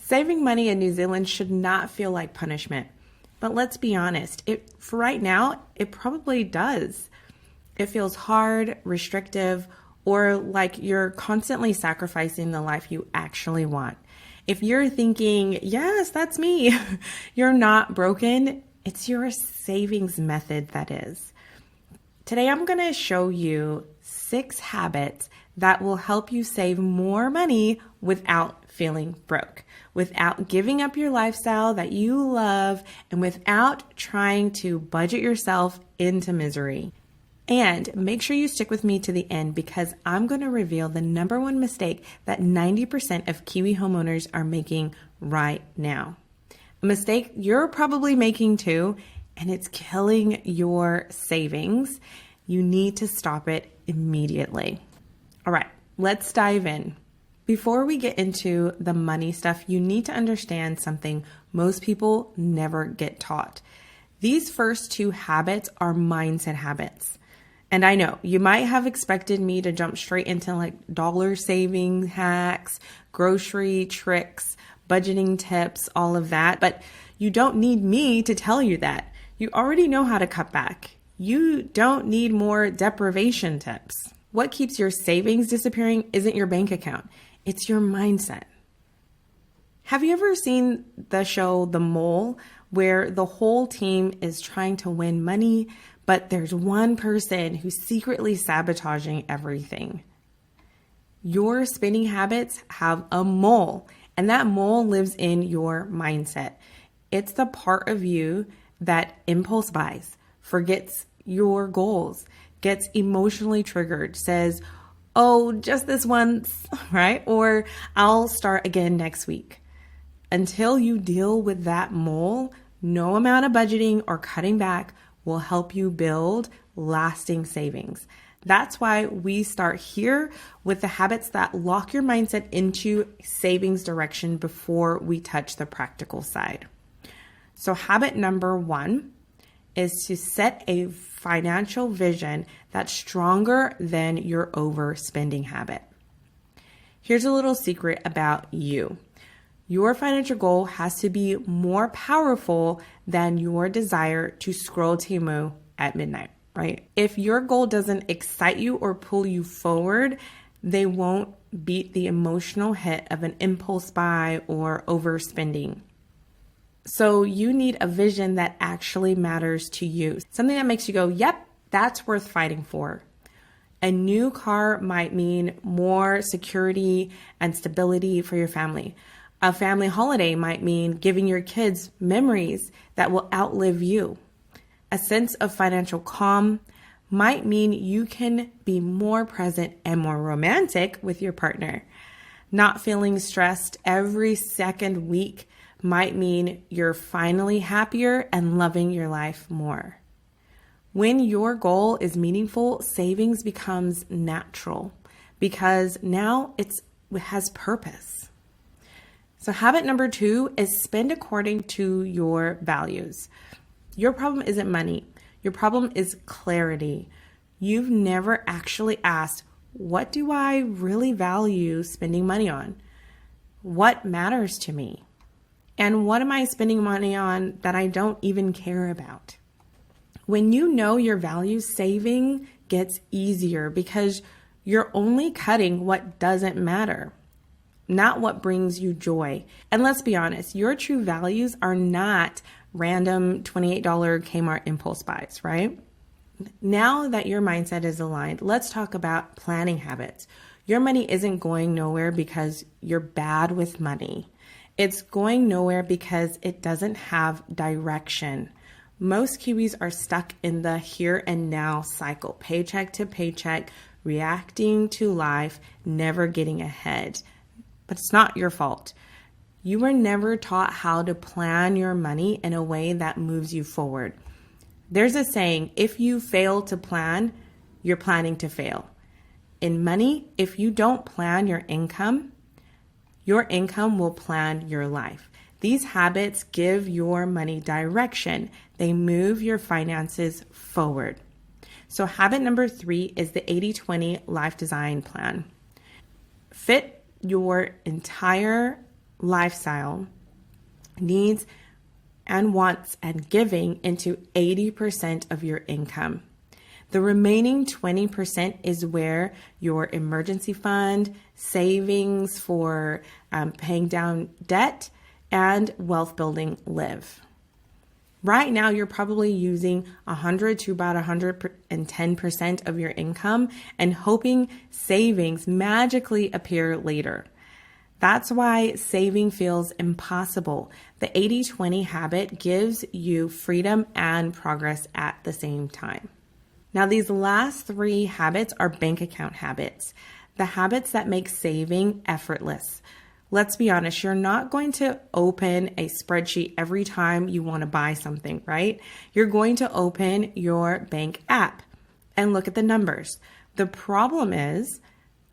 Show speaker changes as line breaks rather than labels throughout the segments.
Saving money in New Zealand should not feel like punishment. But let's be honest, for right now, it probably does. It feels hard, restrictive, or like you're constantly sacrificing the life you actually want. If you're thinking, yes, that's me, you're not broken, it's your savings method that is. Today, I'm going to show you 6 habits that will help you save more money without feeling broke, without giving up your lifestyle that you love, and without trying to budget yourself into misery. And make sure you stick with me to the end because I'm going to reveal the number one mistake that 90% of Kiwi homeowners are making right now. A mistake you're probably making too, and it's killing your savings. You need to stop it immediately. All right, let's dive in. Before we get into the money stuff, you need to understand something most people never get taught. These first 2 habits are mindset habits. And I know you might have expected me to jump straight into like dollar saving hacks, grocery tricks, budgeting tips, all of that. But you don't need me to tell you that. You already know how to cut back. You don't need more deprivation tips. What keeps your savings disappearing isn't your bank account. It's your mindset. Have you ever seen the show The Mole, where the whole team is trying to win money, but there's one person who's secretly sabotaging everything? Your spending habits have a mole, and that mole lives in your mindset. It's the part of you that impulse buys, forgets your goals, gets emotionally triggered, says, oh, just this once, right? Or I'll start again next week. Until you deal with that mole, no amount of budgeting or cutting back will help you build lasting savings. That's why we start here with the habits that lock your mindset into savings direction before we touch the practical side. So habit number 1 is to set a financial vision that's stronger than your overspending habit. Here's a little secret about you. Your financial goal has to be more powerful than your desire to scroll Temu at midnight, right? If your goal doesn't excite you or pull you forward, they won't beat the emotional hit of an impulse buy or overspending. So you need a vision that actually matters to you. Something that makes you go, yep, that's worth fighting for. A new car might mean more security and stability for your family. A family holiday might mean giving your kids memories that will outlive you. A sense of financial calm might mean you can be more present and more romantic with your partner. Not feeling stressed every second week might mean you're finally happier and loving your life more. When your goal is meaningful, savings becomes natural because now it has purpose. So habit number 2 is spend according to your values. Your problem isn't money. Your problem is clarity. You've never actually asked, what do I really value spending money on? What matters to me? And what am I spending money on that I don't even care about? When you know your values, saving gets easier because you're only cutting what doesn't matter, not what brings you joy. And let's be honest, your true values are not random $28 Kmart impulse buys, right? Now that your mindset is aligned, let's talk about planning habits. Your money isn't going nowhere because you're bad with money. It's going nowhere because it doesn't have direction. Most Kiwis are stuck in the here and now cycle, paycheck to paycheck, reacting to life, never getting ahead. But it's not your fault. You were never taught how to plan your money in a way that moves you forward. There's a saying, if you fail to plan, you're planning to fail. In money, if you don't plan your income will plan your life. These habits give your money direction. They move your finances forward. So habit number 3 is the 80-20 life design plan. Fit your entire lifestyle, needs and wants, and giving into 80% of your income. The remaining 20% is where your emergency fund, savings for paying down debt, and wealth building live. Right now, you're probably using 100 to about 110% of your income and hoping savings magically appear later. That's why saving feels impossible. The 80-20 habit gives you freedom and progress at the same time. Now, these last three habits are bank account habits, the habits that make saving effortless. Let's be honest, you're not going to open a spreadsheet every time you want to buy something, right? You're going to open your bank app and look at the numbers. The problem is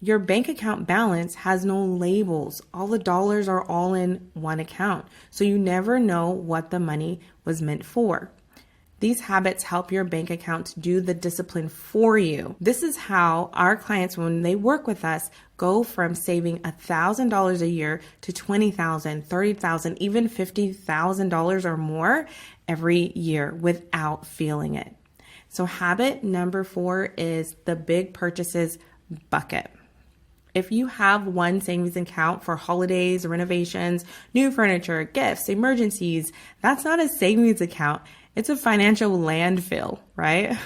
your bank account balance has no labels. All the dollars are all in one account, so you never know what the money was meant for. These habits help your bank account do the discipline for you. This is how our clients, when they work with us, go from saving $1,000 a year to $20,000, $30,000, even $50,000 or more every year without feeling it. So habit number 4 is the big purchases bucket. If you have one savings account for holidays, renovations, new furniture, gifts, emergencies, that's not a savings account. It's a financial landfill, right?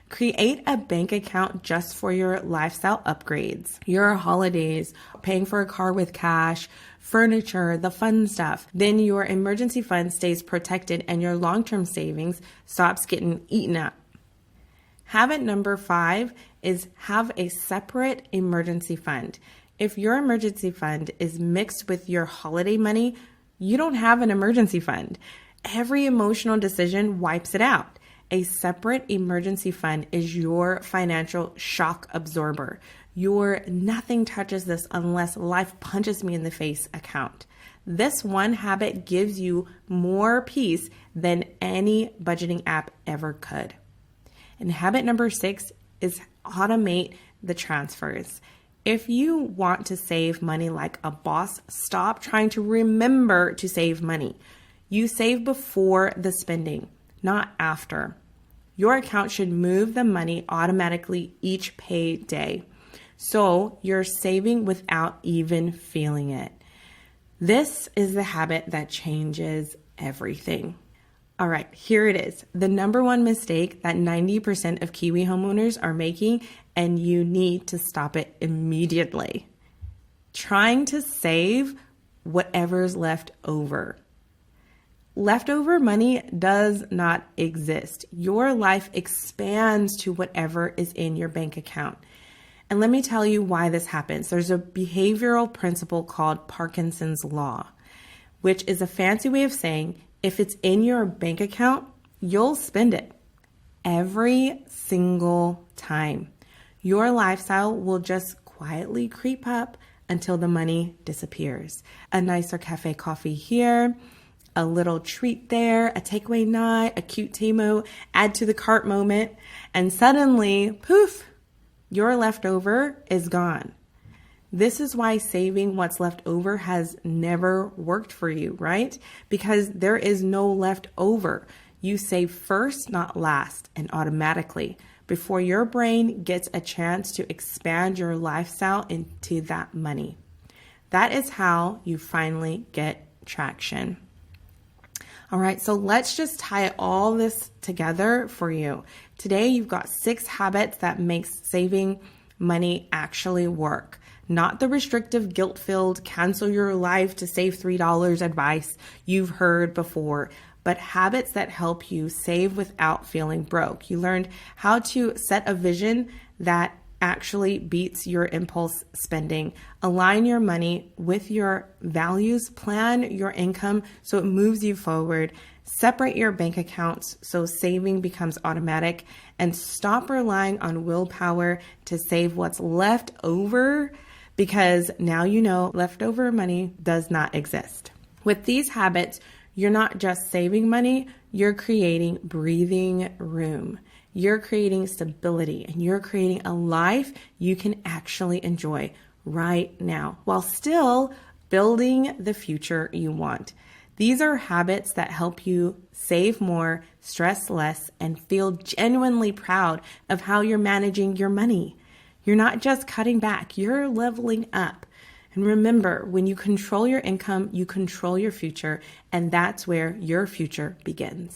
Create a bank account just for your lifestyle upgrades, your holidays, paying for a car with cash, furniture, the fun stuff. Then your emergency fund stays protected and your long-term savings stops getting eaten up. Habit number 5 is have a separate emergency fund. If your emergency fund is mixed with your holiday money, you don't have an emergency fund. Every emotional decision wipes it out. A separate emergency fund is your financial shock absorber. Your nothing touches this unless life punches me in the face account. This one habit gives you more peace than any budgeting app ever could. And habit number 6 is automate the transfers. If you want to save money like a boss, stop trying to remember to save money. You save before the spending, not after. Your account should move the money automatically each payday, so you're saving without even feeling it. This is the habit that changes everything. All right, here it is. The number one mistake that 90% of Kiwi homeowners are making, and you need to stop it immediately. Trying to save whatever's left over. Leftover money does not exist. Your life expands to whatever is in your bank account. And let me tell you why this happens. There's a behavioral principle called Parkinson's Law, which is a fancy way of saying if it's in your bank account, you'll spend it every single time. Your lifestyle will just quietly creep up until the money disappears. A nicer cafe coffee here, a little treat there, a takeaway night, a cute Timo, add to the cart moment, and suddenly, poof, your leftover is gone. This is why saving what's left over has never worked for you, right? Because there is no left over. You save first, not last, and automatically, before your brain gets a chance to expand your lifestyle into that money. That is how you finally get traction. All right, so let's just tie all this together for you. Today, you've got 6 habits that makes saving money actually work. Not the restrictive, guilt-filled, cancel your life to save $3 advice you've heard before, but habits that help you save without feeling broke. You learned how to set a vision that actually beats your impulse spending. Align your money with your values, plan your income so it moves you forward, separate your bank accounts so saving becomes automatic, and stop relying on willpower to save what's left over, because now you know leftover money does not exist. With these habits, you're not just saving money, you're creating breathing room. You're creating stability, and you're creating a life you can actually enjoy right now while still building the future you want. These are habits that help you save more, stress less, and feel genuinely proud of how you're managing your money. You're not just cutting back, you're leveling up. And remember, when you control your income, you control your future, and that's where your future begins.